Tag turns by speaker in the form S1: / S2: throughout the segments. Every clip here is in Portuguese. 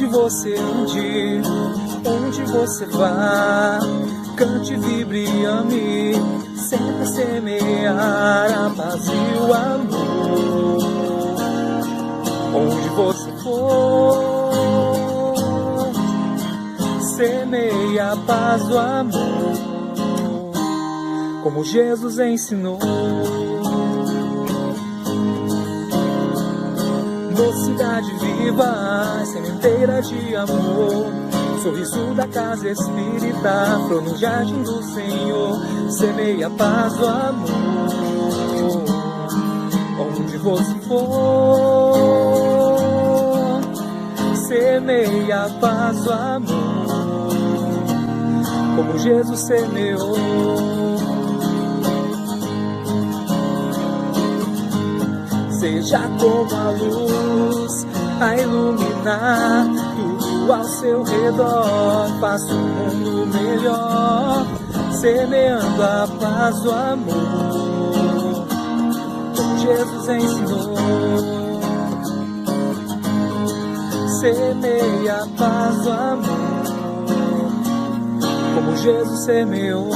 S1: onde você ande, onde você vá, cante, vibre e ame, sempre semear a paz e o amor. Onde você for, semeia a paz do amor, como Jesus ensinou. Mocidade viva, sementeira de amor, sorriso da casa espírita, flor no jardim do Senhor, semeia a paz do amor. Onde você for, semeia a paz do amor, como Jesus semeou. Seja como a luz a iluminar tudo ao seu redor, faça um mundo melhor, semeando a paz do amor, como Jesus ensinou. Semeia a paz do amor, como Jesus semeou.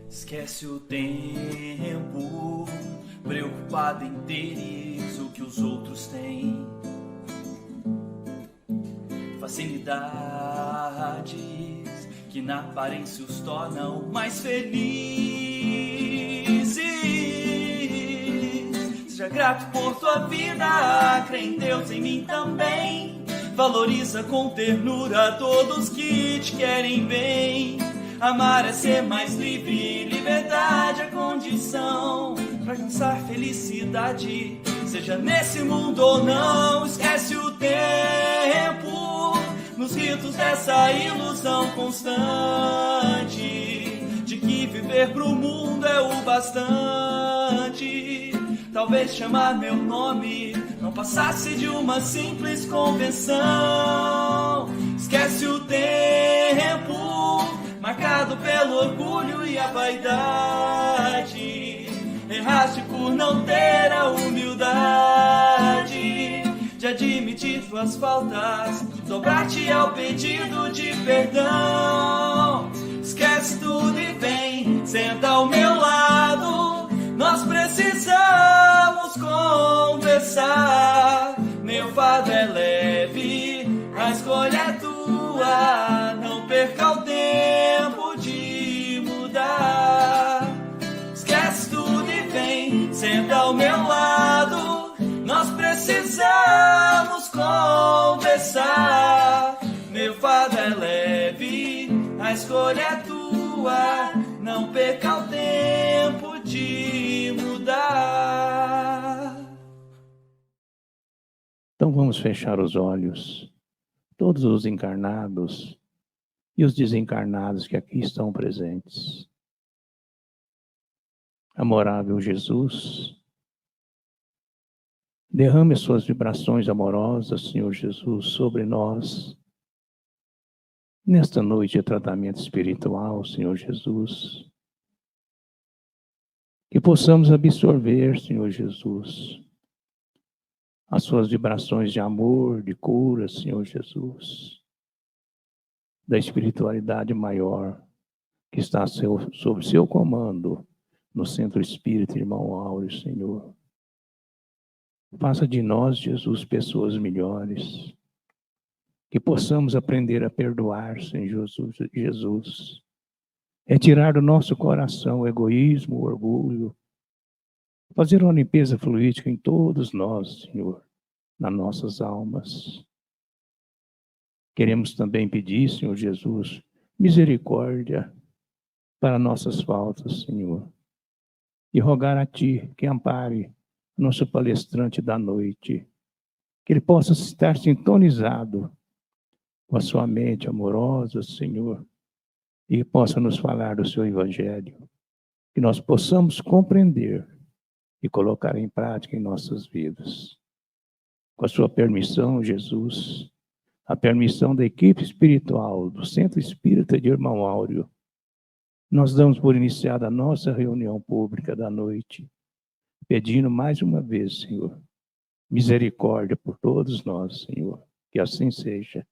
S2: Esquece o tempo, preocupado em teres o que os outros têm. Facilidades que na aparência os tornam mais felizes. Seja grato por tua vida, crê em Deus, em mim também. Valoriza com ternura todos que te querem bem. Amar é ser mais livre, liberdade é condição pra alcançar felicidade, seja nesse mundo ou não. Esquece o tempo nos ritos dessa ilusão constante de que viver pro mundo é o bastante. Talvez chamar meu nome não passasse de uma simples convenção. Esquece o tempo marcado pelo orgulho e a vaidade. Erraste por não ter a humildade de admitir tuas faltas, de dobrar-te ao pedido de perdão. Esquece tudo e vem, senta ao meu lado. Nós precisamos conversar. Meu fardo é leve, a escolha é tua. Não perca o tempo de mudar. Esquece tudo e vem, senta ao meu lado. Nós precisamos conversar. Meu fardo é leve, a escolha é tua. Não perca o tempo de mudar.
S3: Então vamos fechar os olhos, todos os encarnados e os desencarnados que aqui estão presentes. Amorável Jesus, derrame suas vibrações amorosas, Senhor Jesus, sobre nós. Nesta noite de tratamento espiritual, Senhor Jesus, que possamos absorver, Senhor Jesus, as suas vibrações de amor, de cura, Senhor Jesus, da espiritualidade maior que está sob seu comando no Centro Espírita Irmão Áureo, Senhor. Faça de nós, Jesus, pessoas melhores, que possamos aprender a perdoar, Senhor Jesus, retirar do nosso coração o egoísmo, o orgulho, fazer uma limpeza fluídica em todos nós, Senhor, nas nossas almas. Queremos também pedir, Senhor Jesus, misericórdia para nossas faltas, Senhor, e rogar a Ti que ampare nosso palestrante da noite, que ele possa estar sintonizado com a sua mente amorosa, Senhor, e possa nos falar do seu Evangelho, que nós possamos compreender e colocar em prática em nossas vidas. Com a sua permissão, Jesus, a permissão da equipe espiritual do Centro Espírita de Irmão Áureo, nós damos por iniciada a nossa reunião pública da noite, pedindo mais uma vez, Senhor, misericórdia por todos nós, Senhor, que assim seja.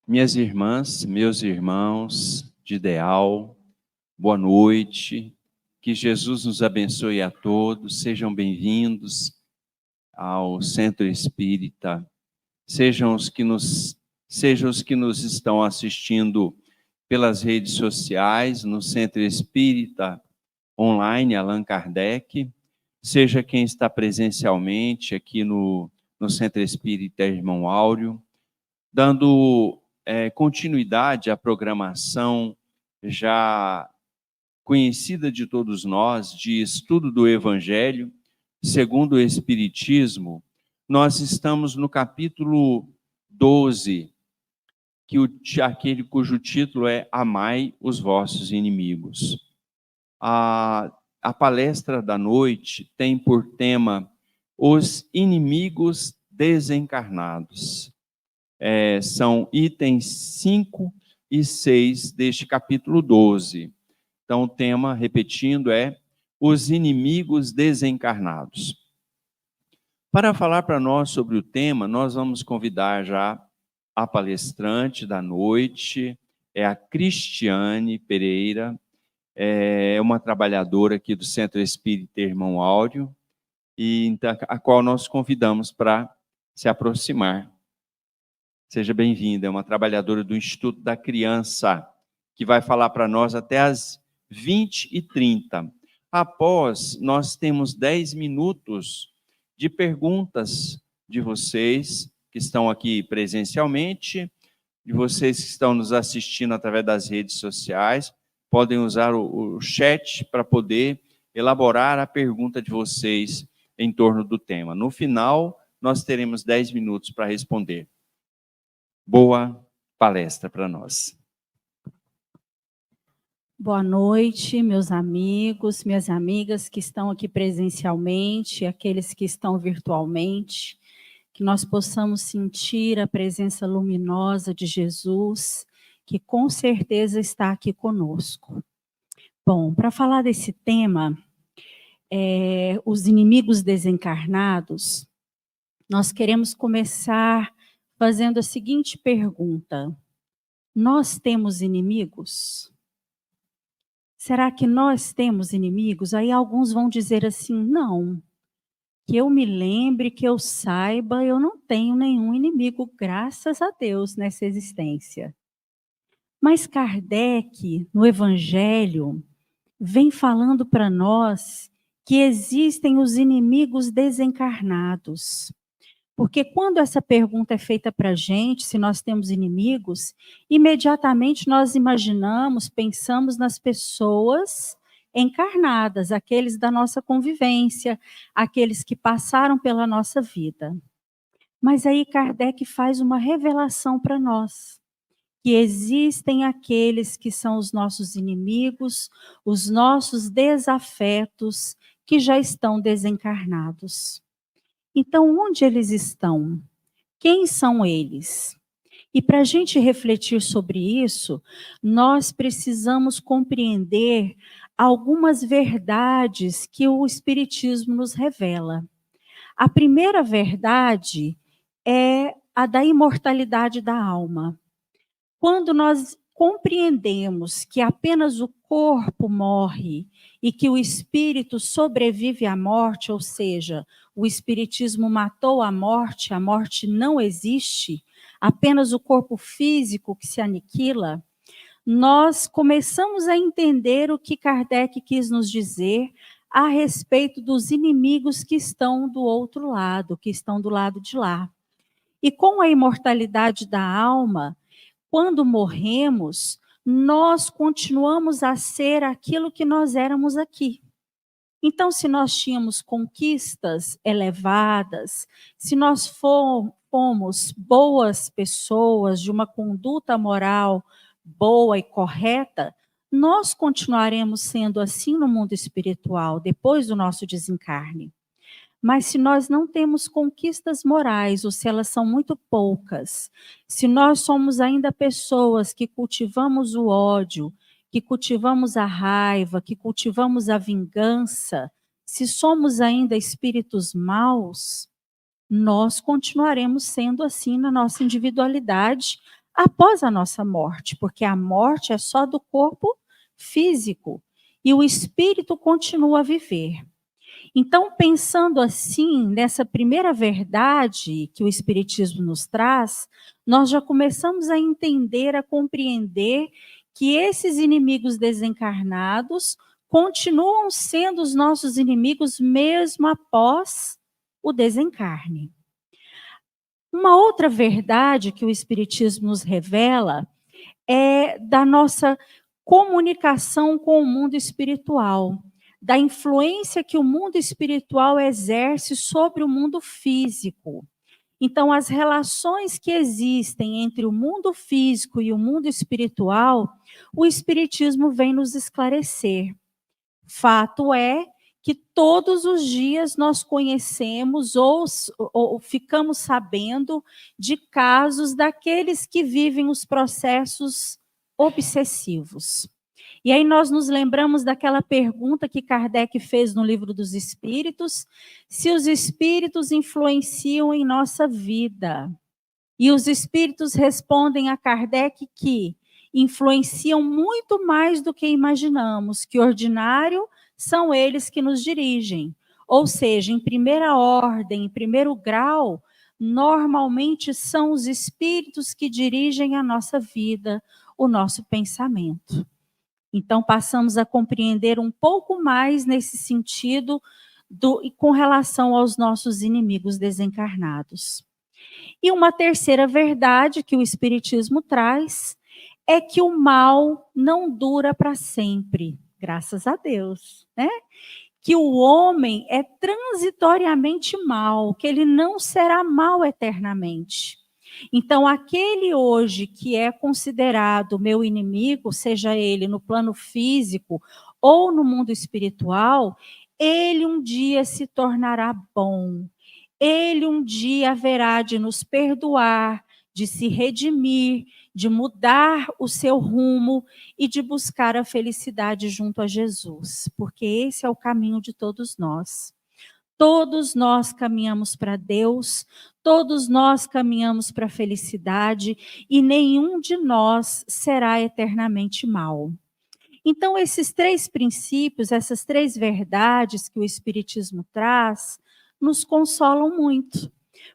S4: Minhas irmãs, meus irmãos de ideal, boa noite, que Jesus nos abençoe a todos, sejam bem-vindos ao Centro Espírita, sejam os que nos estão assistindo pelas redes sociais, no Centro Espírita Online Allan Kardec, seja quem está presencialmente aqui no Centro Espírita Irmão Áureo, dando continuidade à programação já conhecida de todos nós, de estudo do Evangelho segundo o Espiritismo. Nós estamos no capítulo 12, aquele cujo título é Amai os vossos inimigos. A palestra da noite tem por tema os inimigos desencarnados. São itens 5 e 6 deste capítulo 12. Então, o tema, repetindo, é os inimigos desencarnados. Para falar para nós sobre o tema, nós vamos convidar já a palestrante da noite, é a Cristiane Pereira, é uma trabalhadora aqui do Centro Espírita Irmão Áureo, e então, a qual nós convidamos para se aproximar. Seja bem-vinda, é uma trabalhadora do Instituto da Criança, que vai falar para nós até às 20h30. Após, nós temos 10 minutos de perguntas de vocês que estão aqui presencialmente, de vocês que estão nos assistindo através das redes sociais, podem usar o chat para poder elaborar a pergunta de vocês em torno do tema. No final, nós teremos 10 minutos para responder. Boa palestra para nós.
S5: Boa noite, meus amigos, minhas amigas que estão aqui presencialmente, aqueles que estão virtualmente, que nós possamos sentir a presença luminosa de Jesus, que com certeza está aqui conosco. Bom, para falar desse tema, os inimigos desencarnados, nós queremos começar fazendo a seguinte pergunta: nós temos inimigos? Será que nós temos inimigos? Aí alguns vão dizer assim, não, que eu me lembre, que eu saiba, eu não tenho nenhum inimigo, graças a Deus, nessa existência. Mas Kardec, no Evangelho, vem falando para nós que existem os inimigos desencarnados. Porque quando essa pergunta é feita para a gente, se nós temos inimigos, imediatamente nós imaginamos, pensamos nas pessoas encarnadas, aqueles da nossa convivência, aqueles que passaram pela nossa vida. Mas aí Kardec faz uma revelação para nós, que existem aqueles que são os nossos inimigos, os nossos desafetos, que já estão desencarnados. Então, onde eles estão? Quem são eles? E para a gente refletir sobre isso, nós precisamos compreender algumas verdades que o Espiritismo nos revela. A primeira verdade é a da imortalidade da alma. Quando nós compreendemos que apenas o corpo morre e que o espírito sobrevive à morte, ou seja, o espiritismo matou a morte não existe, apenas o corpo físico que se aniquila, nós começamos a entender o que Kardec quis nos dizer a respeito dos inimigos que estão do outro lado, que estão do lado de lá. E com a imortalidade da alma, quando morremos, nós continuamos a ser aquilo que nós éramos aqui. Então, se nós tínhamos conquistas elevadas, se nós fomos boas pessoas, de uma conduta moral boa e correta, nós continuaremos sendo assim no mundo espiritual, depois do nosso desencarne. Mas se nós não temos conquistas morais, ou se elas são muito poucas, se nós somos ainda pessoas que cultivamos o ódio, que cultivamos a raiva, que cultivamos a vingança, se somos ainda espíritos maus, nós continuaremos sendo assim na nossa individualidade após a nossa morte, porque a morte é só do corpo físico e o espírito continua a viver. Então, pensando assim, nessa primeira verdade que o Espiritismo nos traz, nós já começamos a entender, a compreender que esses inimigos desencarnados continuam sendo os nossos inimigos mesmo após o desencarne. Uma outra verdade que o Espiritismo nos revela é da nossa comunicação com o mundo espiritual, da influência que o mundo espiritual exerce sobre o mundo físico. Então, as relações que existem entre o mundo físico e o mundo espiritual, o Espiritismo vem nos esclarecer. Fato é que todos os dias nós conhecemos ou ficamos sabendo de casos daqueles que vivem os processos obsessivos. E aí nós nos lembramos daquela pergunta que Kardec fez no Livro dos Espíritos, se os espíritos influenciam em nossa vida. E os espíritos respondem a Kardec que influenciam muito mais do que imaginamos, que ordinário são eles que nos dirigem. Ou seja, em primeira ordem, em primeiro grau, normalmente são os espíritos que dirigem a nossa vida, o nosso pensamento. Então, passamos a compreender um pouco mais nesse sentido com relação aos nossos inimigos desencarnados. E uma terceira verdade que o Espiritismo traz é que o mal não dura para sempre, graças a Deus, né? Que o homem é transitoriamente mal, que ele não será mal eternamente. Então, aquele hoje que é considerado meu inimigo, seja ele no plano físico ou no mundo espiritual, ele um dia se tornará bom. Ele um dia haverá de nos perdoar, de se redimir, de mudar o seu rumo e de buscar a felicidade junto a Jesus, porque esse é o caminho de todos nós. Todos nós caminhamos para Deus, todos nós caminhamos para a felicidade e nenhum de nós será eternamente mal. Então, esses três princípios, essas três verdades que o Espiritismo traz, nos consolam muito,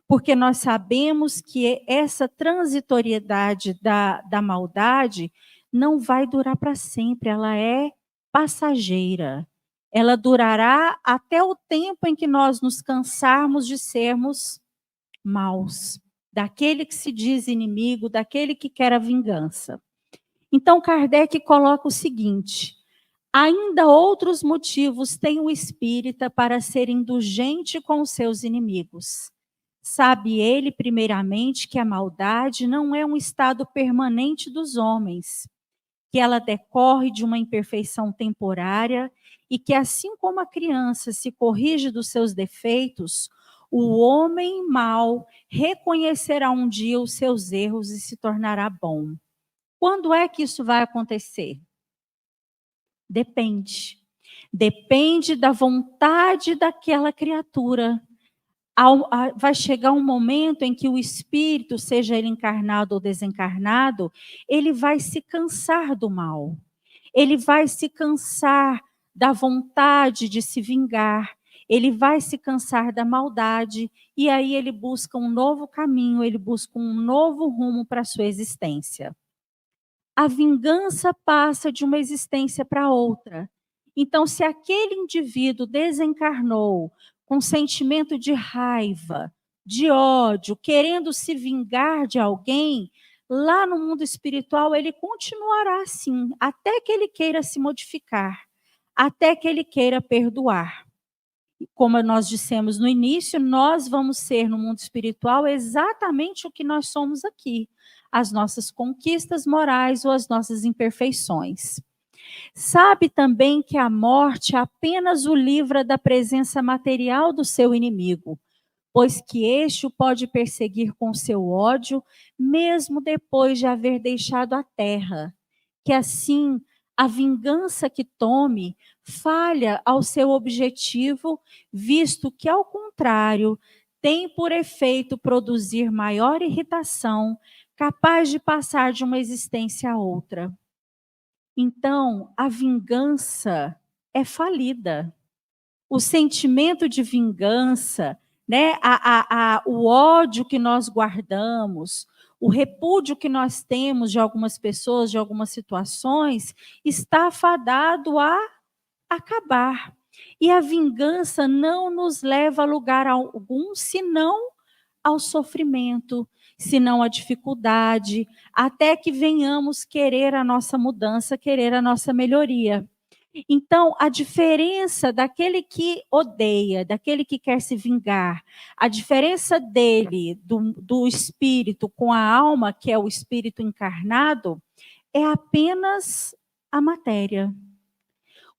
S5: porque nós sabemos que essa transitoriedade da maldade não vai durar para sempre, ela é passageira. Ela durará até o tempo em que nós nos cansarmos de sermos maus, daquele que se diz inimigo, daquele que quer a vingança. Então, Kardec coloca o seguinte: ainda outros motivos tem o espírita para ser indulgente com os seus inimigos. Sabe ele, primeiramente, que a maldade não é um estado permanente dos homens, que ela decorre de uma imperfeição temporária e que, assim como a criança se corrige dos seus defeitos, o homem mau reconhecerá um dia os seus erros e se tornará bom. Quando é que isso vai acontecer? Depende. Depende da vontade daquela criatura. Vai chegar um momento em que o espírito, seja ele encarnado ou desencarnado, ele vai se cansar do mal. Ele vai se cansar da vontade de se vingar. Ele vai se cansar da maldade. E aí ele busca um novo caminho, ele busca um novo rumo para a sua existência. A vingança passa de uma existência para outra. Então, se aquele indivíduo desencarnou com sentimento de raiva, de ódio, querendo se vingar de alguém, lá no mundo espiritual ele continuará assim, até que ele queira se modificar, até que ele queira perdoar. Como nós dissemos no início, nós vamos ser no mundo espiritual exatamente o que nós somos aqui, as nossas conquistas morais ou as nossas imperfeições. Sabe também que a morte apenas o livra da presença material do seu inimigo, pois que este o pode perseguir com seu ódio, mesmo depois de haver deixado a terra. Que assim, a vingança que tome falha ao seu objetivo, visto que, ao contrário, tem por efeito produzir maior irritação, capaz de passar de uma existência a outra. Então, a vingança é falida. O sentimento de vingança, né, o ódio que nós guardamos, o repúdio que nós temos de algumas pessoas, de algumas situações, está fadado a acabar. E a vingança não nos leva a lugar algum, senão ao sofrimento, senão à dificuldade, até que venhamos querer a nossa mudança, querer a nossa melhoria. Então, a diferença daquele que odeia, daquele que quer se vingar, a diferença dele, do espírito com a alma, que é o espírito encarnado, é apenas a matéria.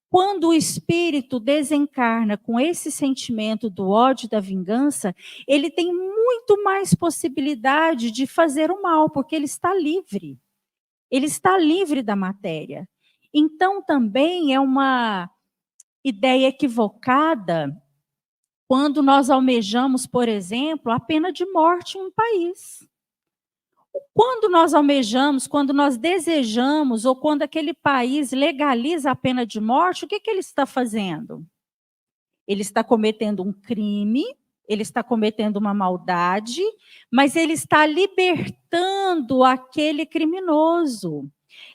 S5: Quando o espírito desencarna com esse sentimento do ódio e da vingança, ele tem muito mais possibilidade de fazer o mal, porque ele está livre. Ele está livre da matéria. Então, também é uma ideia equivocada quando nós almejamos, por exemplo, a pena de morte em um país. Quando nós almejamos, quando nós desejamos, ou quando aquele país legaliza a pena de morte, o que ele está fazendo? Ele está cometendo um crime, ele está cometendo uma maldade, mas ele está libertando aquele criminoso,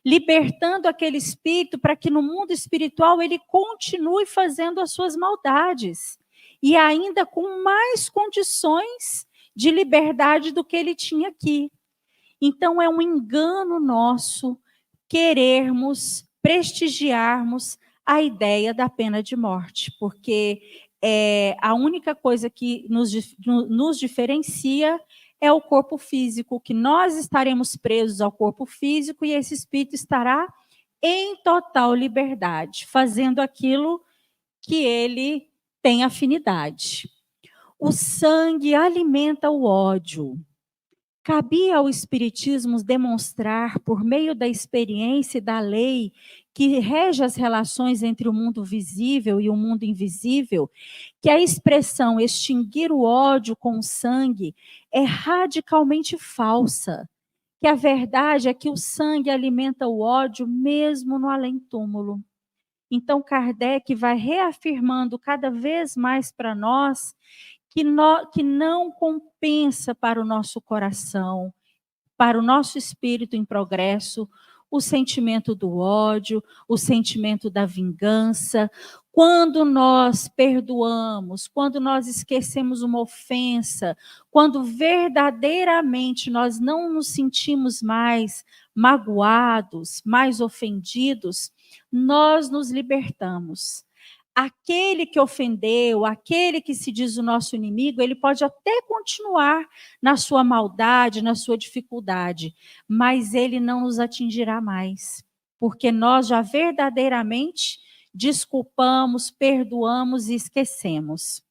S5: libertando aquele espírito para que no mundo espiritual ele continue fazendo as suas maldades, e ainda com mais condições de liberdade do que ele tinha aqui. Então, é um engano nosso querermos prestigiarmos a ideia da pena de morte, porque a única coisa que nos diferencia é o corpo físico, que nós estaremos presos ao corpo físico e esse espírito estará em total liberdade, fazendo aquilo que ele tem afinidade. O sangue alimenta o ódio. Cabia ao Espiritismo demonstrar, por meio da experiência e da lei que rege as relações entre o mundo visível e o mundo invisível, que a expressão extinguir o ódio com o sangue é radicalmente falsa, que a verdade é que o sangue alimenta o ódio mesmo no além-túmulo. Então, Kardec vai reafirmando cada vez mais para nós que não compensa para o nosso coração, para o nosso espírito em progresso, o sentimento do ódio, o sentimento da vingança. Quando nós perdoamos, quando nós esquecemos uma ofensa, quando verdadeiramente nós não nos sentimos mais magoados, mais ofendidos, nós nos libertamos. Aquele que ofendeu, aquele que se diz o nosso inimigo, ele pode até continuar na sua maldade, na sua dificuldade, mas ele não nos atingirá mais, porque nós já verdadeiramente desculpamos, perdoamos e esquecemos.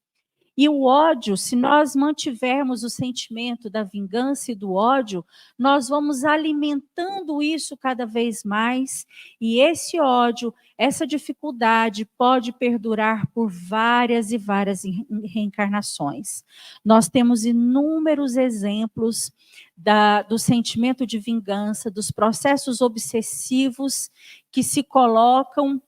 S5: E o ódio, se nós mantivermos o sentimento da vingança e do ódio, nós vamos alimentando isso cada vez mais, e esse ódio, essa dificuldade pode perdurar por várias e várias reencarnações. Nós temos inúmeros exemplos do sentimento de vingança, dos processos obsessivos que se colocam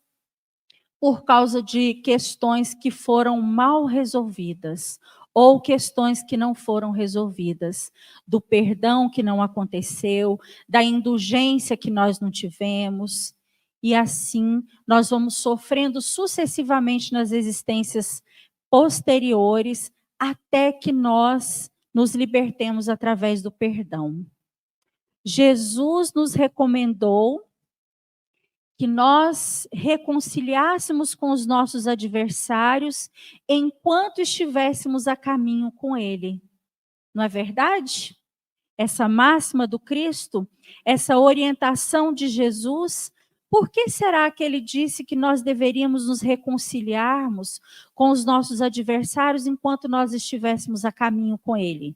S5: por causa de questões que foram mal resolvidas, ou questões que não foram resolvidas, do perdão que não aconteceu, da indulgência que nós não tivemos, e assim nós vamos sofrendo sucessivamente nas existências posteriores, até que nós nos libertemos através do perdão. Jesus nos recomendou que nós reconciliássemos com os nossos adversários enquanto estivéssemos a caminho com ele. Não é verdade? Essa máxima do Cristo, essa orientação de Jesus Por que será que ele disse que nós deveríamos nos reconciliarmos com os nossos adversários enquanto nós estivéssemos a caminho com ele?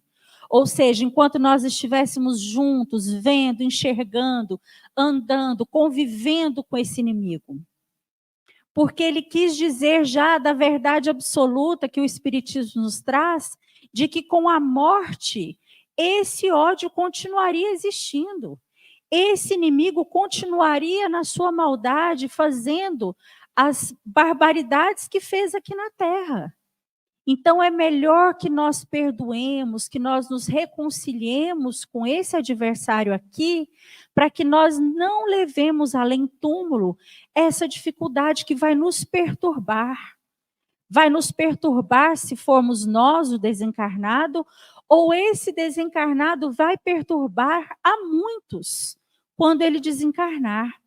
S5: Ou seja, enquanto nós estivéssemos juntos, vendo, enxergando, andando, convivendo com esse inimigo. Porque ele quis dizer já da verdade absoluta que o Espiritismo nos traz, de que com a morte, esse ódio continuaria existindo. Esse inimigo continuaria na sua maldade, fazendo as barbaridades que fez aqui na Terra. Então, é melhor que nós perdoemos, que nós nos reconciliemos com esse adversário aqui, para que nós não levemos além túmulo essa dificuldade que vai nos perturbar. Vai nos perturbar se formos nós o desencarnado, ou esse desencarnado vai perturbar a muitos quando ele desencarnar.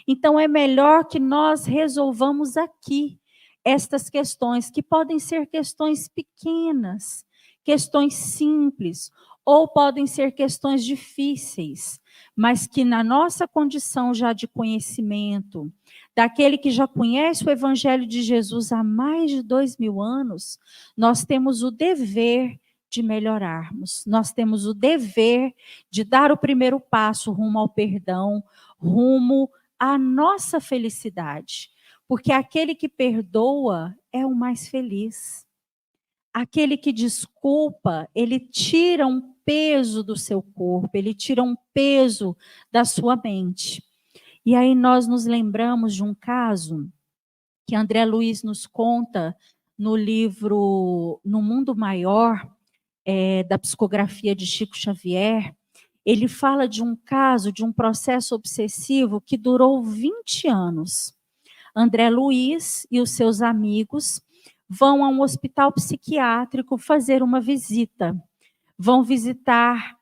S5: Então, é melhor que nós resolvamos aqui estas questões, que podem ser questões pequenas, questões simples, ou podem ser questões difíceis, mas que na nossa condição já de conhecimento, daquele que já conhece o Evangelho de Jesus há mais de 2000 anos, nós temos o dever de melhorarmos, nós temos o dever de dar o primeiro passo rumo ao perdão, rumo à nossa felicidade. Porque aquele que perdoa é o mais feliz. Aquele que desculpa, ele tira um peso do seu corpo, ele tira um peso da sua mente. E aí nós nos lembramos de um caso que André Luiz nos conta no livro No Mundo Maior, da psicografia de Chico Xavier. Ele fala de um caso, de um processo obsessivo que durou 20 anos. André Luiz e os seus amigos vão a um hospital psiquiátrico fazer uma visita. Vão visitar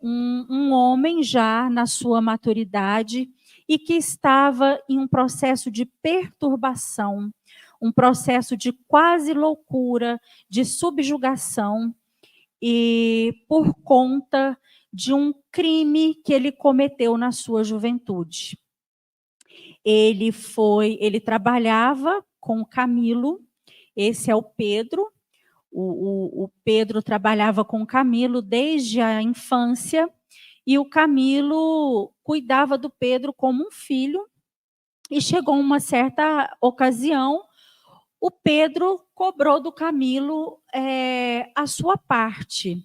S5: um homem já na sua maturidade e que estava em um processo de perturbação, um processo de quase loucura, de subjugação, e por conta de um crime que ele cometeu na sua juventude. Ele trabalhava com o Camilo, esse é o Pedro. O Pedro trabalhava com o Camilo desde a infância, e o Camilo cuidava do Pedro como um filho, e chegou uma certa ocasião, o Pedro cobrou do Camilo a sua parte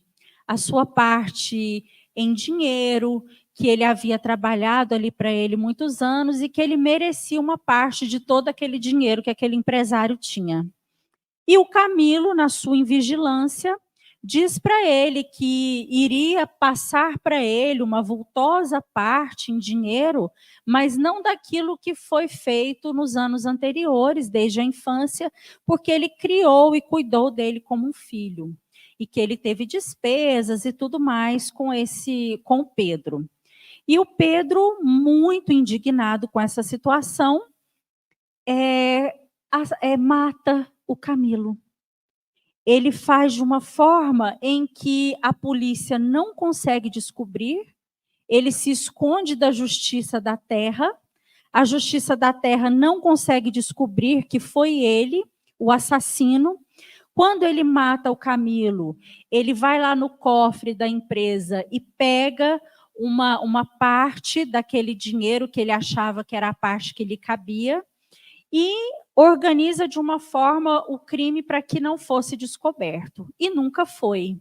S5: em dinheiro, que ele havia trabalhado ali para ele muitos anos e que ele merecia uma parte de todo aquele dinheiro que aquele empresário tinha. E o Camilo, na sua invigilância, diz para ele que iria passar para ele uma vultosa parte em dinheiro, mas não daquilo que foi feito nos anos anteriores, desde a infância, porque ele criou e cuidou dele como um filho, e que ele teve despesas e tudo mais com o Pedro. E o Pedro, muito indignado com essa situação, mata o Camilo. Ele faz de uma forma em que a polícia não consegue descobrir, ele se esconde da justiça da terra, a justiça da terra não consegue descobrir que foi ele, o assassino. Quando ele mata o Camilo, ele vai lá no cofre da empresa e pega uma parte daquele dinheiro que ele achava que era a parte que lhe cabia e organiza de uma forma o crime para que não fosse descoberto. E nunca foi.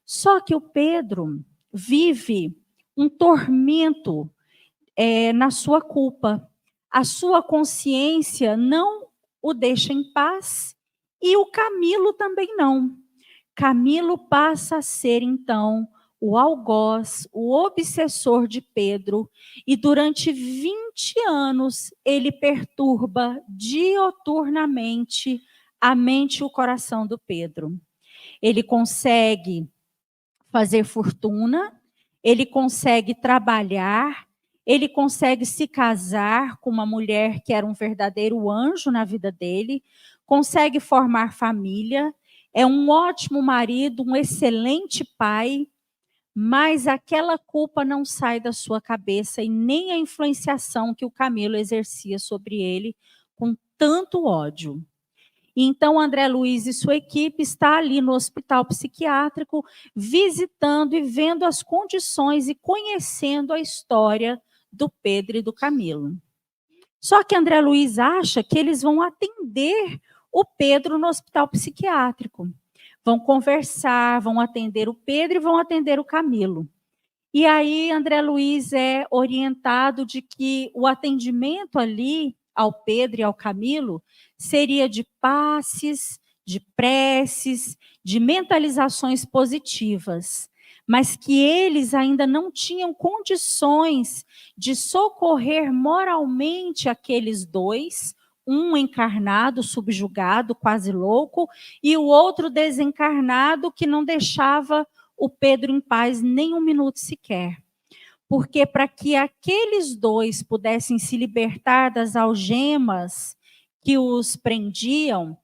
S5: Só que o Pedro vive um tormento na sua culpa. A sua consciência não o deixa em paz e o Camilo também não. Camilo passa a ser, então, o algoz, o obsessor de Pedro, e durante 20 anos ele perturba dioturnamente a mente e o coração do Pedro. Ele consegue fazer fortuna, ele consegue trabalhar, ele consegue se casar com uma mulher que era um verdadeiro anjo na vida dele, consegue formar família, é um ótimo marido, um excelente pai, mas aquela culpa não sai da sua cabeça e nem a influenciação que o Camilo exercia sobre ele com tanto ódio. Então, André Luiz e sua equipe está ali no hospital psiquiátrico, visitando e vendo as condições e conhecendo a história do Pedro e do Camilo. Só que André Luiz acha que eles vão atender o Pedro no hospital psiquiátrico. Vão conversar, vão atender o Pedro e vão atender o Camilo. E aí André Luiz é orientado de que o atendimento ali ao Pedro e ao Camilo seria de passes, de preces, de mentalizações positivas, mas que eles ainda não tinham condições de socorrer moralmente aqueles dois, um encarnado, subjugado, quase louco, e o outro desencarnado que não deixava o Pedro em paz nem um minuto sequer. Porque para que aqueles dois pudessem se libertar das algemas que os prendiam,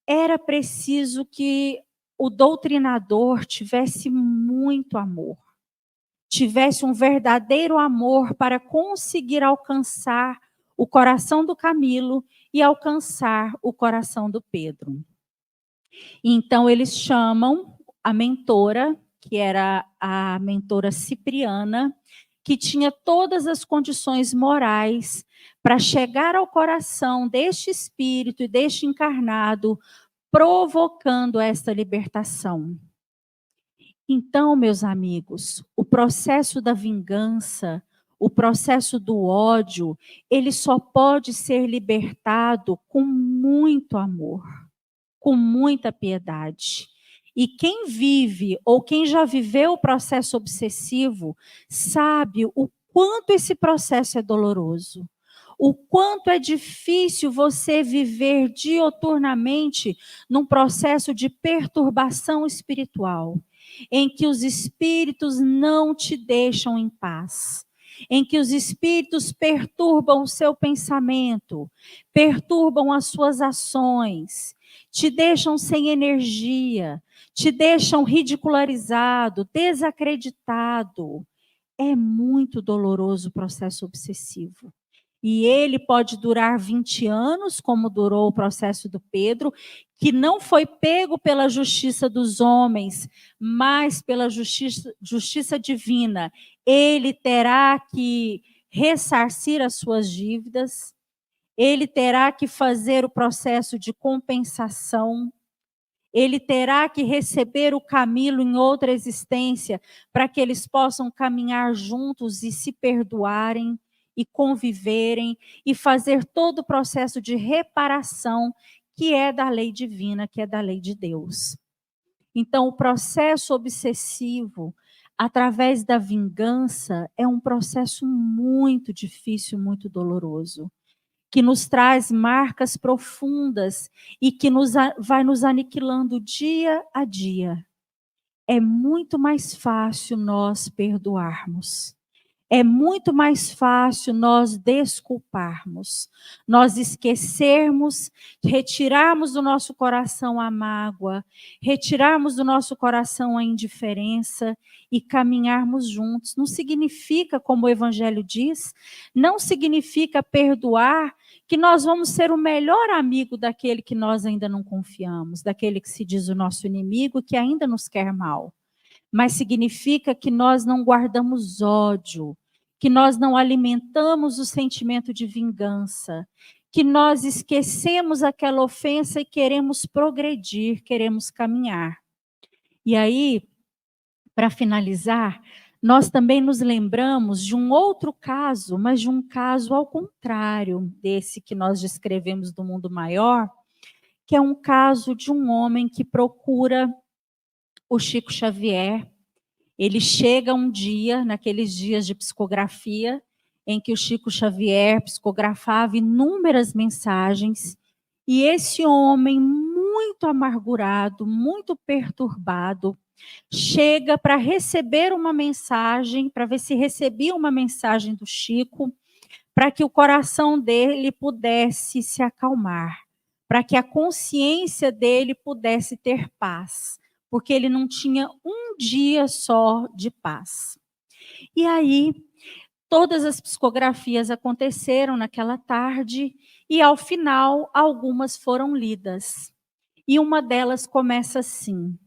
S5: era preciso que o doutrinador tivesse muito amor, tivesse um verdadeiro amor para conseguir alcançar o coração do Camilo e alcançar o coração do Pedro. Então, eles chamam a mentora, que era a mentora Cipriana, que tinha todas as condições morais para chegar ao coração deste espírito e deste encarnado, provocando esta libertação. Então, meus amigos, o processo da vingança, o processo do ódio, ele só pode ser libertado com muito amor, com muita piedade. E quem vive ou quem já viveu o processo obsessivo sabe o quanto esse processo é doloroso. O quanto é difícil você viver dioturnamente num processo de perturbação espiritual, em que os espíritos não te deixam em paz, em que os espíritos perturbam o seu pensamento, perturbam as suas ações, te deixam sem energia, te deixam ridicularizado, desacreditado. É muito doloroso o processo obsessivo. E ele pode durar 20 anos, como durou o processo do Pedro, que não foi pego pela justiça dos homens, mas pela justiça divina. Ele terá que ressarcir as suas dívidas, ele terá que fazer o processo de compensação, ele terá que receber o Camilo em outra existência, para que eles possam caminhar juntos e se perdoarem, e conviverem, e fazer todo o processo de reparação, que é da lei divina, que é da lei de Deus. Então, o processo obsessivo, através da vingança, é um processo muito difícil, muito doloroso, que nos traz marcas profundas e que vai nos aniquilando dia a dia. É muito mais fácil nós perdoarmos. É muito mais fácil nós desculparmos, nós esquecermos, retirarmos do nosso coração a mágoa, retirarmos do nosso coração a indiferença e caminharmos juntos. Não significa, como o Evangelho diz, não significa perdoar que nós vamos ser o melhor amigo daquele que nós ainda não confiamos, daquele que se diz o nosso inimigo, que ainda nos quer mal. Mas significa que nós não guardamos ódio, que nós não alimentamos o sentimento de vingança, que nós esquecemos aquela ofensa e queremos progredir, queremos caminhar. E aí, para finalizar, nós também nos lembramos de um outro caso, mas de um caso ao contrário desse que nós descrevemos do mundo maior, que é um caso de um homem que procura o Chico Xavier. Ele chega um dia, naqueles dias de psicografia, em que o Chico Xavier psicografava inúmeras mensagens, e esse homem, muito amargurado, muito perturbado, chega para receber uma mensagem, para ver se recebia uma mensagem do Chico, para que o coração dele pudesse se acalmar, para que a consciência dele pudesse ter paz. porque ele não tinha um dia só de paz. E aí, todas as psicografias aconteceram naquela tarde e, ao final, algumas foram lidas. E uma delas começa assim: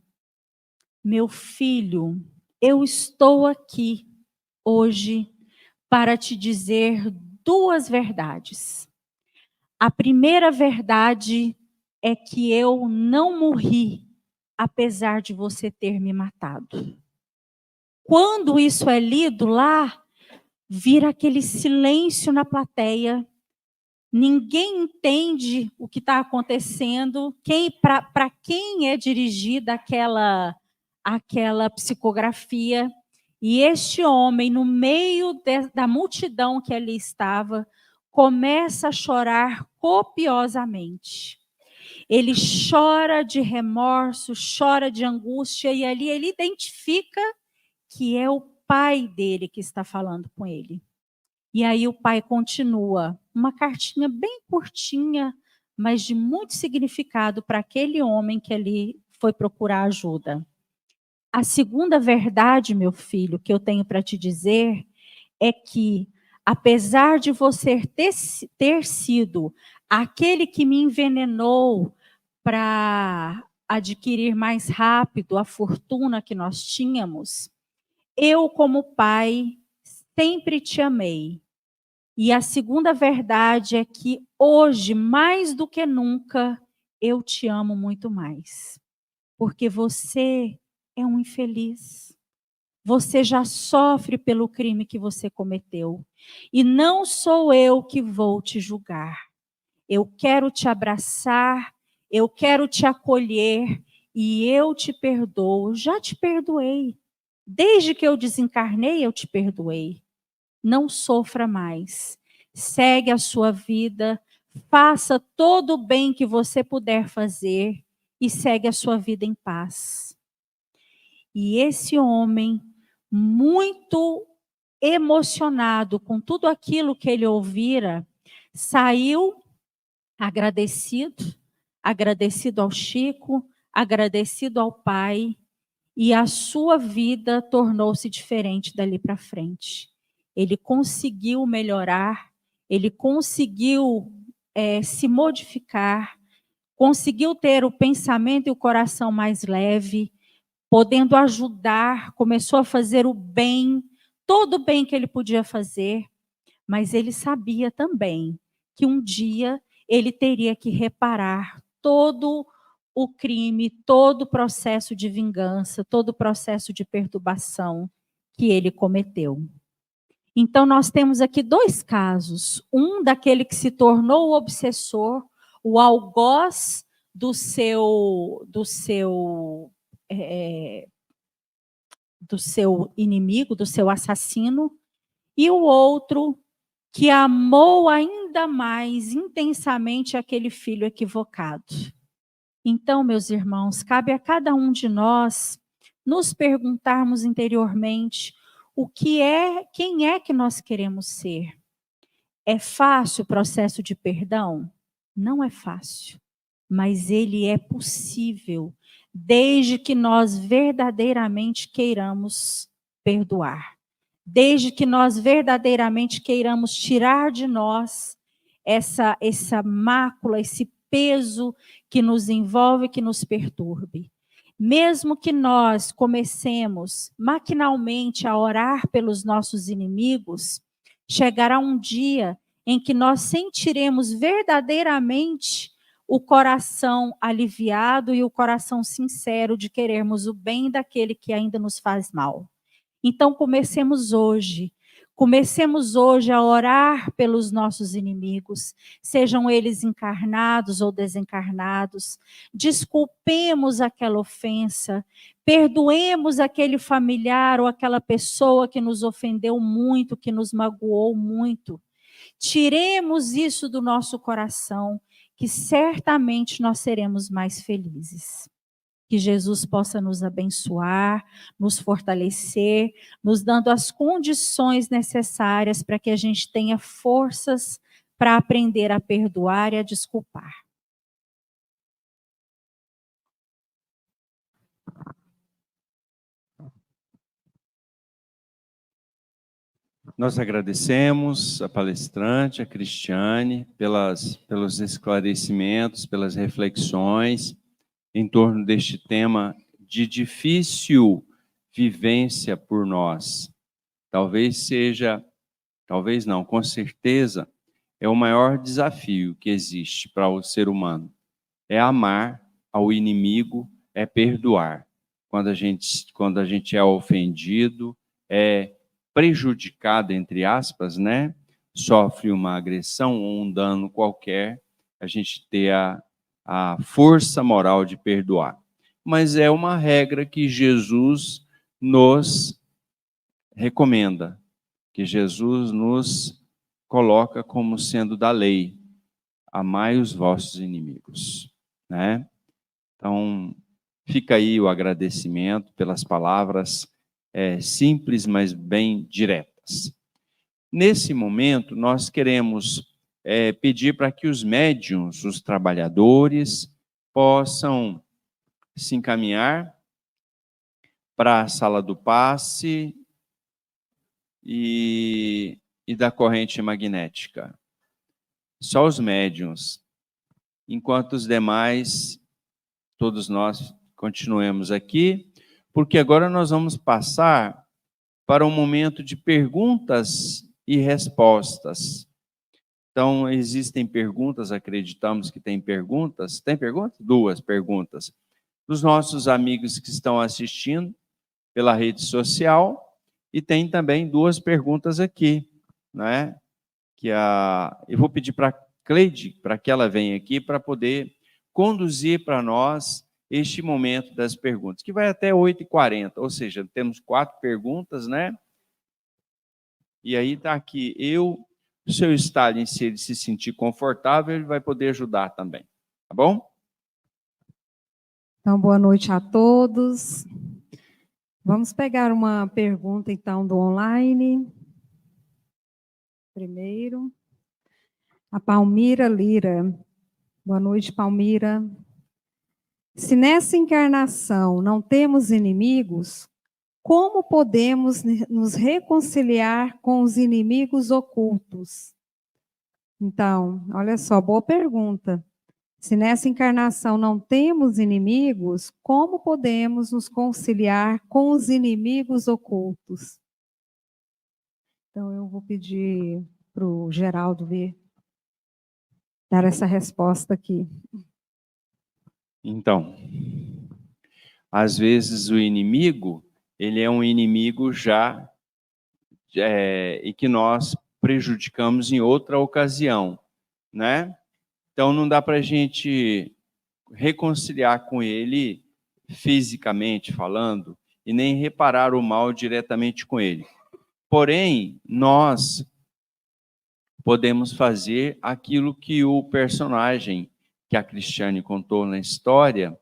S5: meu filho, eu estou aqui hoje para te dizer duas verdades. A primeira verdade é que eu não morri, apesar de você ter me matado. Quando isso é lido lá, vira aquele silêncio na plateia. Ninguém entende o que está acontecendo. Para quem é dirigida aquela psicografia? E este homem, no meio da multidão que ali estava, começa a chorar copiosamente. Ele chora de remorso, chora de angústia, e ali ele identifica que é o pai dele que está falando com ele. E aí o pai continua, uma cartinha bem curtinha, mas de muito significado para aquele homem que ali foi procurar ajuda. A segunda verdade, meu filho, que eu tenho para te dizer é que, apesar de você ter sido aquele que me envenenou para adquirir mais rápido a fortuna que nós tínhamos, eu, como pai, sempre te amei. E a segunda verdade é que hoje, mais do que nunca, eu te amo muito mais. Porque você é um infeliz. Você já sofre pelo crime que você cometeu. E não sou eu que vou te julgar. Eu quero te abraçar, eu quero te acolher e eu te perdoo. Já te perdoei. Desde que eu desencarnei, eu te perdoei. Não sofra mais. Segue a sua vida, faça todo o bem que você puder fazer e segue a sua vida em paz. E esse homem, muito emocionado com tudo aquilo que ele ouvira, saiu agradecido ao Chico, agradecido ao pai, e a sua vida tornou-se diferente dali para frente. Ele conseguiu melhorar, ele conseguiu se modificar, conseguiu ter o pensamento e o coração mais leve, podendo ajudar, começou a fazer o bem, todo o bem que ele podia fazer, mas ele sabia também que um dia ele teria que reparar todo o crime, todo o processo de vingança, todo o processo de perturbação que ele cometeu. Então, nós temos aqui dois casos. Um daquele que se tornou o obsessor, o algoz do seu inimigo, do seu assassino, e o outro que amou ainda mais intensamente aquele filho equivocado. Então, meus irmãos, cabe a cada um de nós nos perguntarmos interiormente quem é que nós queremos ser. É fácil o processo de perdão? Não é fácil, mas ele é possível, desde que nós verdadeiramente queiramos perdoar. Desde que nós verdadeiramente queiramos tirar de nós essa mácula, esse peso que nos envolve, que nos perturbe. Mesmo que nós comecemos maquinalmente a orar pelos nossos inimigos, chegará um dia em que nós sentiremos verdadeiramente o coração aliviado e o coração sincero de querermos o bem daquele que ainda nos faz mal. Então comecemos hoje a orar pelos nossos inimigos, sejam eles encarnados ou desencarnados. Desculpemos aquela ofensa, perdoemos aquele familiar ou aquela pessoa que nos ofendeu muito, que nos magoou muito. Tiremos isso do nosso coração, que certamente nós seremos mais felizes. Que Jesus possa nos abençoar, nos fortalecer, nos dando as condições necessárias para que a gente tenha forças para aprender a perdoar e a desculpar.
S4: Nós agradecemos a palestrante, a Cristiane, pelos esclarecimentos, pelas reflexões em torno deste tema de difícil vivência por nós. Talvez não, com certeza, é o maior desafio que existe para o ser humano. É amar ao inimigo, é perdoar. Quando a gente é ofendido, é prejudicado, entre aspas, né? Sofre uma agressão ou um dano qualquer, a gente ter a força moral de perdoar. Mas é uma regra que Jesus nos recomenda, que Jesus nos coloca como sendo da lei: amai os vossos inimigos, né? Então, fica aí o agradecimento pelas palavras simples, mas bem diretas. Nesse momento, nós queremos pedir para que os médiuns, os trabalhadores, possam se encaminhar para a sala do passe e da corrente magnética. Só os médiuns, enquanto os demais, todos nós continuemos aqui, porque agora nós vamos passar para um momento de perguntas e respostas. Então, existem perguntas, acreditamos que tem perguntas. Tem perguntas? 2 perguntas. Dos nossos amigos que estão assistindo pela rede social, e tem também 2 perguntas aqui, né? Eu vou pedir para a Cleide, para que ela venha aqui, para poder conduzir para nós este momento das perguntas, que vai até 8h40, ou seja, temos 4 perguntas, né? E aí está aqui, o seu Stalin, se ele se sentir confortável, ele vai poder ajudar também, tá bom?
S6: Então, boa noite a todos. Vamos pegar uma pergunta, então, do online. Primeiro, a Palmira Lira. Boa noite, Palmira. Se nessa encarnação não temos inimigos, como podemos nos reconciliar com os inimigos ocultos? Então, olha só, boa pergunta. Se nessa encarnação não temos inimigos, como podemos nos conciliar com os inimigos ocultos? Então, eu vou pedir para o Geraldo dar essa resposta aqui.
S4: Então, às vezes o inimigo, ele é um inimigo já e que nós prejudicamos em outra ocasião, né? Então não dá para a gente reconciliar com ele fisicamente falando e nem reparar o mal diretamente com ele. Porém, nós podemos fazer aquilo que o personagem que a Cristiane contou na história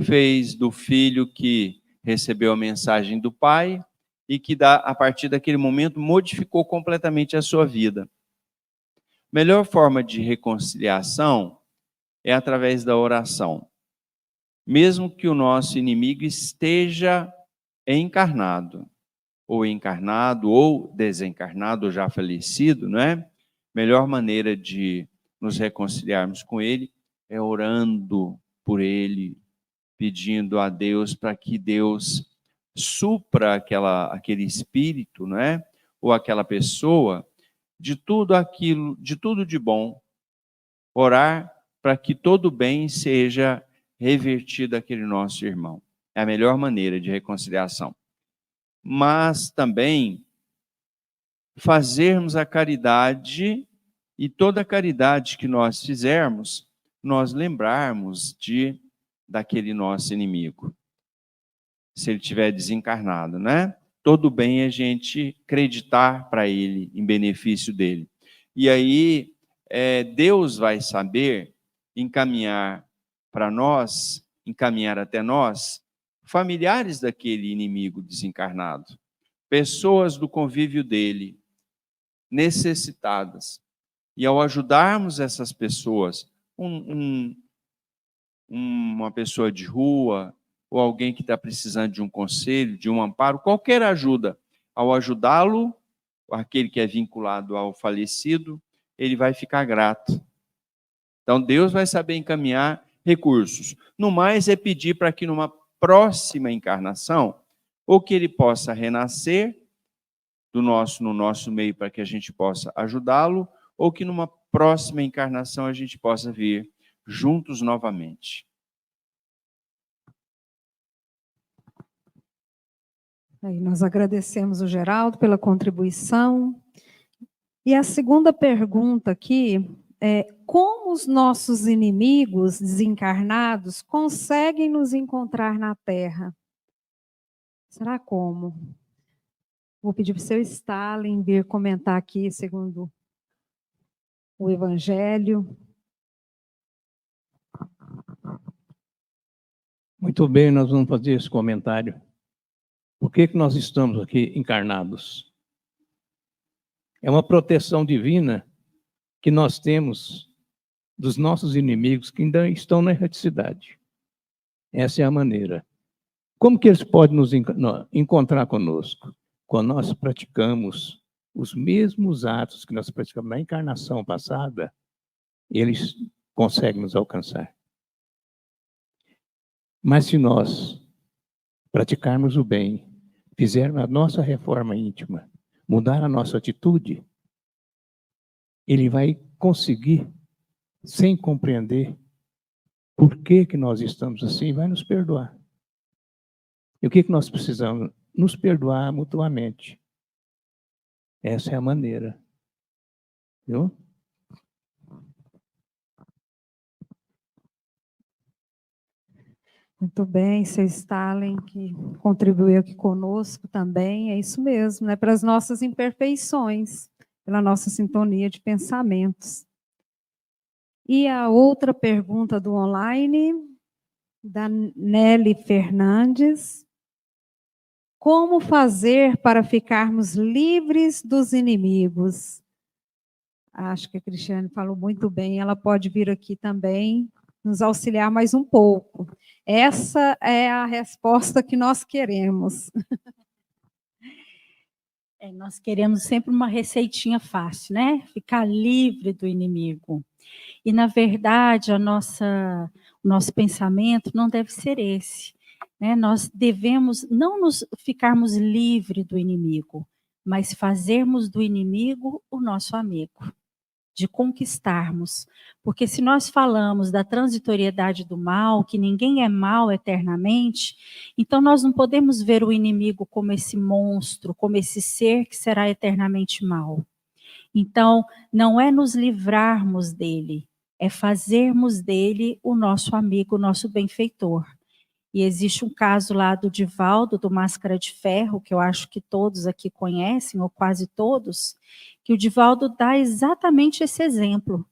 S4: fez, do filho que recebeu a mensagem do pai e que, a partir daquele momento, modificou completamente a sua vida. Melhor forma de reconciliação é através da oração. Mesmo que o nosso inimigo esteja encarnado, ou desencarnado, ou já falecido, não é? Melhor maneira de nos reconciliarmos com ele é orando por ele, pedindo a Deus para que Deus supra aquele espírito, não é? Ou aquela pessoa de tudo de bom. Orar para que todo bem seja revertido àquele nosso irmão. É a melhor maneira de reconciliação. Mas também fazermos a caridade, e toda a caridade que nós fizermos, nós lembrarmos daquele nosso inimigo. Se ele estiver desencarnado, né? Todo bem a gente acreditar para ele, em benefício dele. E aí, Deus vai saber encaminhar para nós, encaminhar até nós, familiares daquele inimigo desencarnado, pessoas do convívio dele, necessitadas. E ao ajudarmos essas pessoas, uma pessoa de rua, ou alguém que está precisando de um conselho, de um amparo, qualquer ajuda, ao ajudá-lo, aquele que é vinculado ao falecido, ele vai ficar grato. Então, Deus vai saber encaminhar recursos. No mais, é pedir para que numa próxima encarnação, ou que ele possa renascer no nosso meio para que a gente possa ajudá-lo, ou que numa próxima encarnação a gente possa vir juntos novamente.
S6: Aí nós agradecemos o Geraldo pela contribuição. E a segunda pergunta aqui é: como os nossos inimigos desencarnados conseguem nos encontrar na Terra? Será como? Vou pedir para o seu Stalin vir comentar aqui, segundo o Evangelho.
S3: Muito bem, nós vamos fazer esse comentário. Por que nós estamos aqui encarnados? É uma proteção divina que nós temos dos nossos inimigos que ainda estão na erraticidade. Essa é a maneira. Como que eles podem nos encontrar conosco? Quando nós praticamos os mesmos atos que nós praticamos na encarnação passada, eles conseguem nos alcançar. Mas se nós praticarmos o bem, fizermos a nossa reforma íntima, mudar a nossa atitude, ele vai conseguir, sem compreender por que nós estamos assim, vai nos perdoar. E o que nós precisamos? Nos perdoar mutuamente. Essa é a maneira. Viu?
S6: Muito bem, seu Stalin, que contribuiu aqui conosco também, é isso mesmo, né? Para as nossas imperfeições, pela nossa sintonia de pensamentos. E a outra pergunta do online, da Nelly Fernandes: como fazer para ficarmos livres dos inimigos? Acho que a Cristiane falou muito bem, ela pode vir aqui também nos auxiliar mais um pouco. Essa é a resposta que nós queremos.
S5: Nós queremos sempre uma receitinha fácil, né? Ficar livre do inimigo. E, na verdade, o nosso pensamento não deve ser esse. Né? Nós devemos não ficarmos livres do inimigo, mas fazermos do inimigo o nosso amigo, de conquistarmos. Porque se nós falamos da transitoriedade do mal, que ninguém é mal eternamente, então nós não podemos ver o inimigo como esse monstro, como esse ser que será eternamente mal. Então, não é nos livrarmos dele, é fazermos dele o nosso amigo, o nosso benfeitor. E existe um caso lá do Divaldo, do Máscara de Ferro, que eu acho que todos aqui conhecem, ou quase todos, que o Divaldo dá exatamente esse exemplo.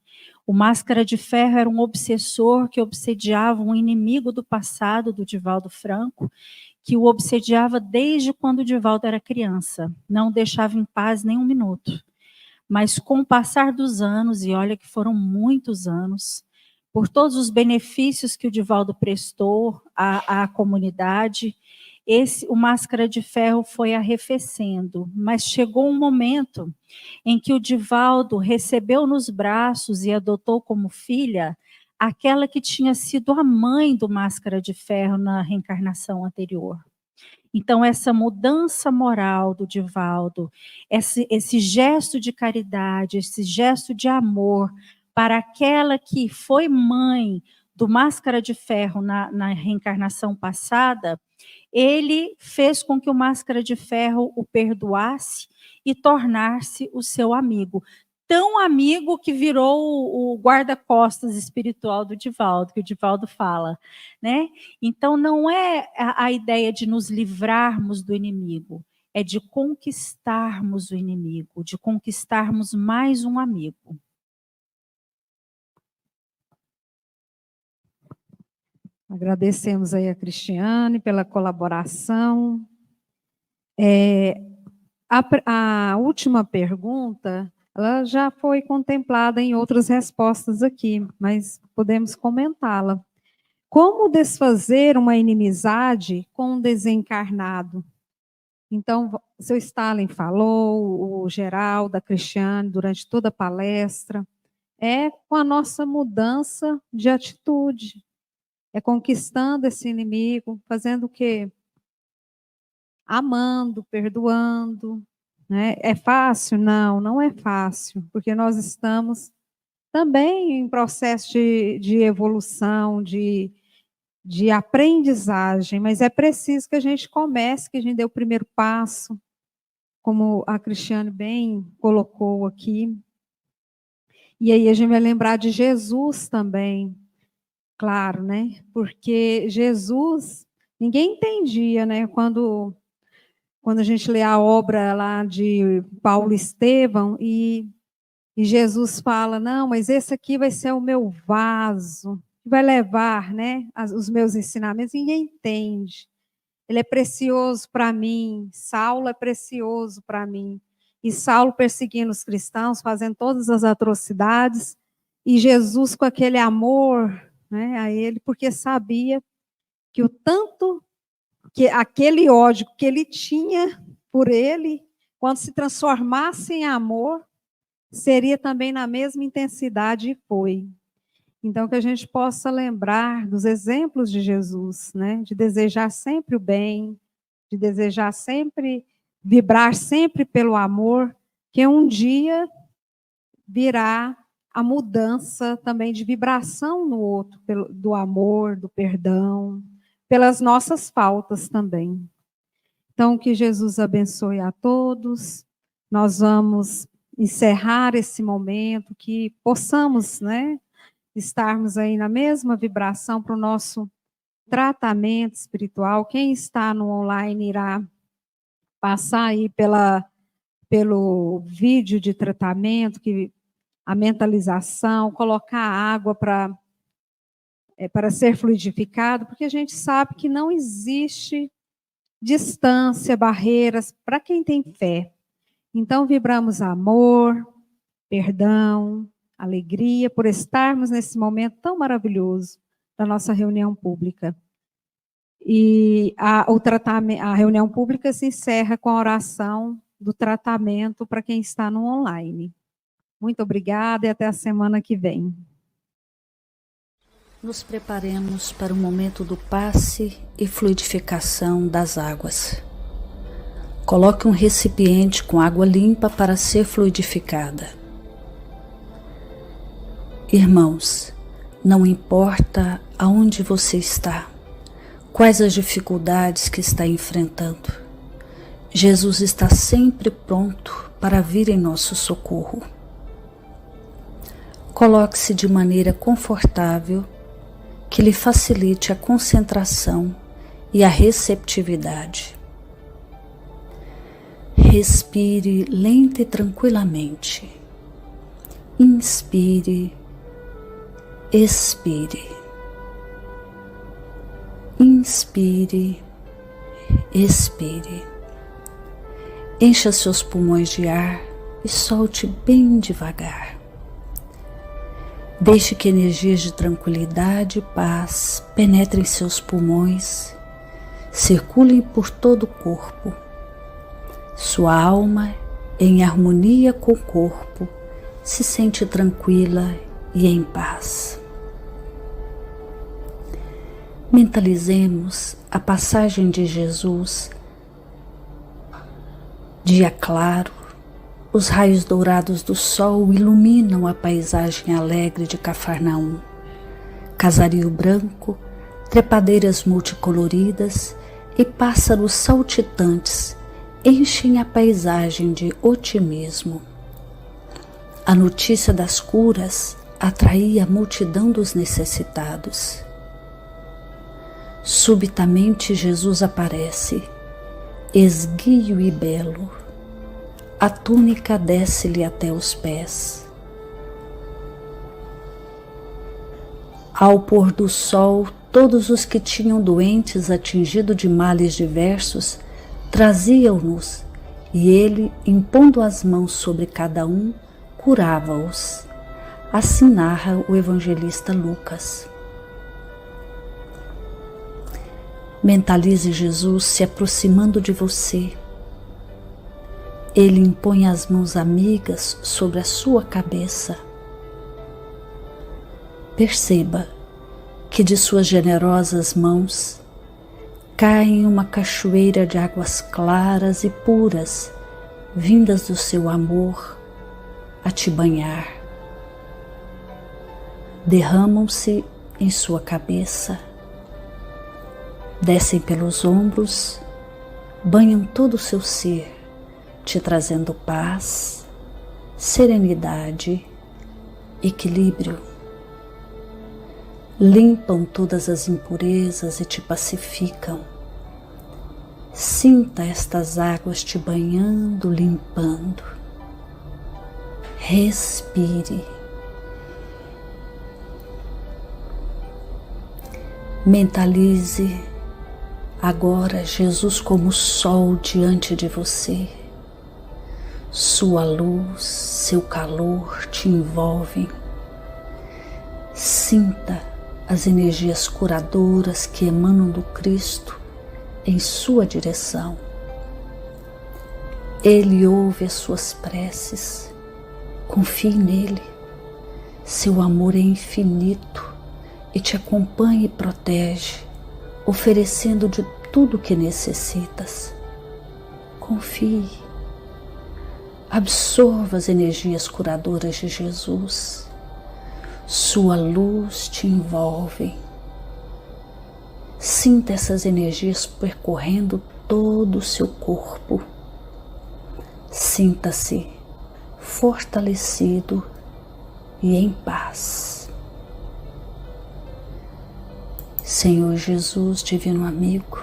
S5: O Máscara de Ferro era um obsessor que obsediava um inimigo do passado do Divaldo Franco, que o obsediava desde quando o Divaldo era criança, não o deixava em paz nem um minuto. Mas com o passar dos anos, e olha que foram muitos anos, por todos os benefícios que o Divaldo prestou à comunidade, o Máscara de Ferro foi arrefecendo. Mas chegou um momento em que o Divaldo recebeu nos braços e adotou como filha aquela que tinha sido a mãe do Máscara de Ferro na reencarnação anterior. Então, essa mudança moral do Divaldo, esse gesto de caridade, esse gesto de amor para aquela que foi mãe do Máscara de Ferro na reencarnação passada, ele fez com que o Máscara de Ferro o perdoasse e tornar-se o seu amigo. Tão amigo que virou o guarda-costas espiritual do Divaldo, que o Divaldo fala, né? Então, não é a ideia de nos livrarmos do inimigo, é de conquistarmos o inimigo, de conquistarmos mais um amigo.
S6: Agradecemos aí a Cristiane pela colaboração. A última pergunta, ela já foi contemplada em outras respostas aqui, mas podemos comentá-la. Como desfazer uma inimizade com um desencarnado? Então, o seu Stalin falou, o Geraldo, a Cristiane, durante toda a palestra, é com a nossa mudança de atitude, é conquistando esse inimigo, fazendo o quê? Amando, perdoando, né? É fácil? Não, não é fácil, porque nós estamos também em processo de evolução, de aprendizagem, mas é preciso que a gente comece, que a gente dê o primeiro passo, como a Cristiane bem colocou aqui. E aí a gente vai lembrar de Jesus também, claro, né? Porque Jesus, ninguém entendia, né? Quando a gente lê a obra lá de Paulo Estevão e Jesus fala, não, mas esse aqui vai ser o meu vaso, que vai levar, né, os meus ensinamentos. Ninguém entende. Ele é precioso para mim, Saulo é precioso para mim. E Saulo perseguindo os cristãos, fazendo todas as atrocidades, e Jesus com aquele amor, né, a ele, porque sabia que o tanto, que aquele ódio que ele tinha por ele, quando se transformasse em amor, seria também na mesma intensidade, e foi. Então, que a gente possa lembrar dos exemplos de Jesus, né? De desejar sempre o bem, de desejar sempre, vibrar sempre pelo amor, que um dia virá a mudança também de vibração no outro, do amor, do perdão, pelas nossas faltas também. Então, que Jesus abençoe a todos. Nós vamos encerrar esse momento, que possamos, né, estarmos aí na mesma vibração para o nosso tratamento espiritual. Quem está no online irá passar aí pelo vídeo de tratamento, a mentalização, colocar água para ser fluidificado, porque a gente sabe que não existe distância, barreiras para quem tem fé. Então, vibramos amor, perdão, alegria, por estarmos nesse momento tão maravilhoso da nossa reunião pública. E a reunião pública se encerra com a oração do tratamento para quem está no online. Muito obrigada e até a semana que vem.
S7: Nos preparemos para o momento do passe e fluidificação das águas. Coloque um recipiente com água limpa para ser fluidificada. Irmãos, não importa aonde você está, quais as dificuldades que está enfrentando, Jesus está sempre pronto para vir em nosso socorro. Coloque-se de maneira confortável, que lhe facilite a concentração e a receptividade. Respire lenta e tranquilamente. Inspire, expire. Inspire, expire. Encha seus pulmões de ar e solte bem devagar. Deixe que energias de tranquilidade e paz penetrem seus pulmões, circulem por todo o corpo. Sua alma, em harmonia com o corpo, se sente tranquila e em paz. Mentalizemos a passagem de Jesus. Dia claro, os raios dourados do sol iluminam a paisagem alegre de Cafarnaum. Casario branco, trepadeiras multicoloridas e pássaros saltitantes enchem a paisagem de otimismo. A notícia das curas atraía a multidão dos necessitados. Subitamente Jesus aparece, esguio e belo. A túnica desce-lhe até os pés. Ao pôr do sol, todos os que tinham doentes atingidos de males diversos traziam-nos, e ele, impondo as mãos sobre cada um, curava-os. Assim narra o evangelista Lucas. Mentalize Jesus se aproximando de você, Ele impõe as mãos amigas sobre a sua cabeça. Perceba que de suas generosas mãos cai uma cachoeira de águas claras e puras, vindas do seu amor a te banhar. Derramam-se em sua cabeça, descem pelos ombros, banham todo o seu ser, te trazendo paz, serenidade, equilíbrio. Limpam todas as impurezas e te pacificam. Sinta estas águas te banhando, limpando. Respire. Mentalize agora Jesus como sol diante de você. Sua luz, seu calor te envolvem. Sinta as energias curadoras que emanam do Cristo em sua direção. Ele ouve as suas preces. Confie nele. Seu amor é infinito e te acompanha e protege, oferecendo de tudo o que necessitas. Confie. Absorva as energias curadoras de Jesus. Sua luz te envolve. Sinta essas energias percorrendo todo o seu corpo. Sinta-se fortalecido e em paz. Senhor Jesus, divino amigo,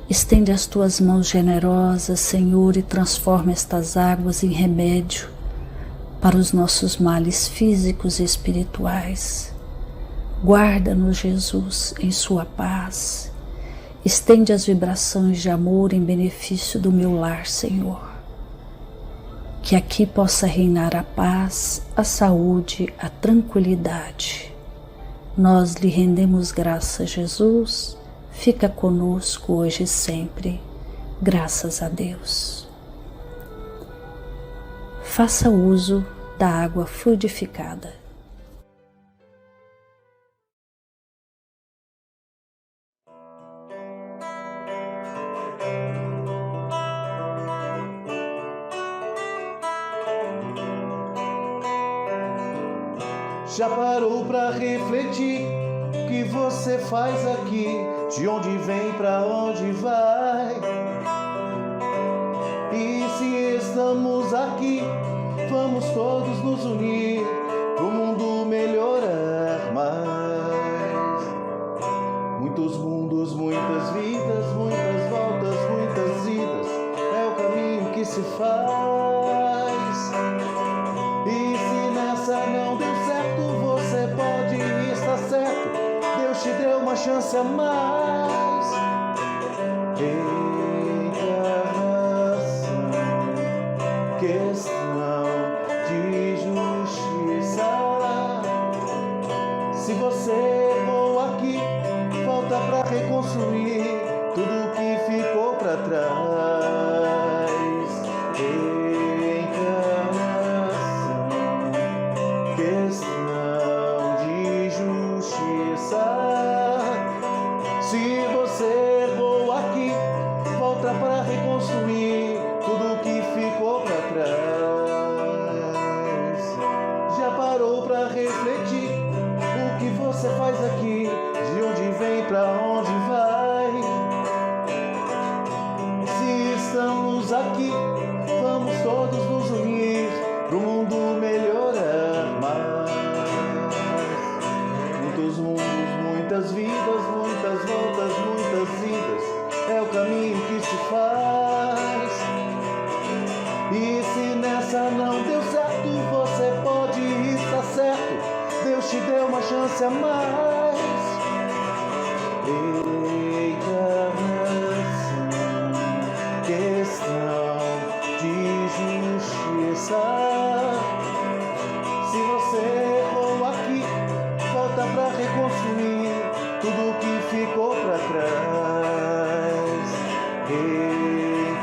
S7: estende as tuas mãos generosas, Senhor, e transforma estas águas em remédio para os nossos males físicos e espirituais. Guarda-nos, Jesus, em sua paz. Estende as vibrações de amor em benefício do meu lar, Senhor. Que aqui possa reinar a paz, a saúde, a tranquilidade. Nós lhe rendemos graças, Jesus. Fica conosco hoje e sempre. Graças a Deus. Faça uso da água fluidificada.
S8: Já parou pra refletir o que você faz aqui? De onde vem, pra onde vai? E se estamos aqui, vamos todos nos unir pro mundo melhorar mais. Muitos mundos, muitas vidas, muitas voltas, muitas idas, é o caminho que se faz. E se nessa não deu certo, você pode estar certo, Deus te deu uma chance a mais. Questão de justiça. Se você errou aqui, volta pra reconstruir tudo que ficou pra trás. Encarnação, questão de justiça. Se você errou aqui, volta pra reconstruir tudo que ficou pra trás. Já parou pra refletir o que você faz aqui? De onde vem, pra onde vai? Se estamos aqui, vamos todos nos unir pro mundo melhorar mais. Muitos mundos, muitas vidas, muitas voltas, muitas idas, é o caminho que se faz. E se nessa não deu certo, você pode estar certo, Deus te deu uma chance a mais. Encarnação, questão de justiça. Se você errou aqui, volta pra reconstruir tudo que ficou pra trás.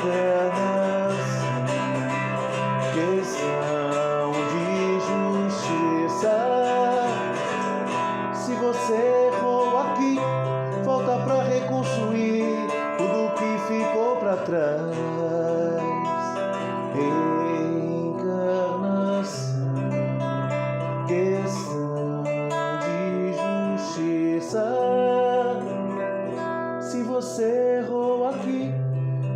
S8: Encarnação, reconstruir tudo que ficou para trás. Reencarnação, questão de justiça. Se você errou aqui,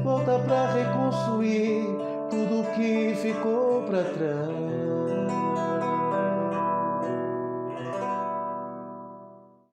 S8: volta pra reconstruir tudo que ficou pra trás.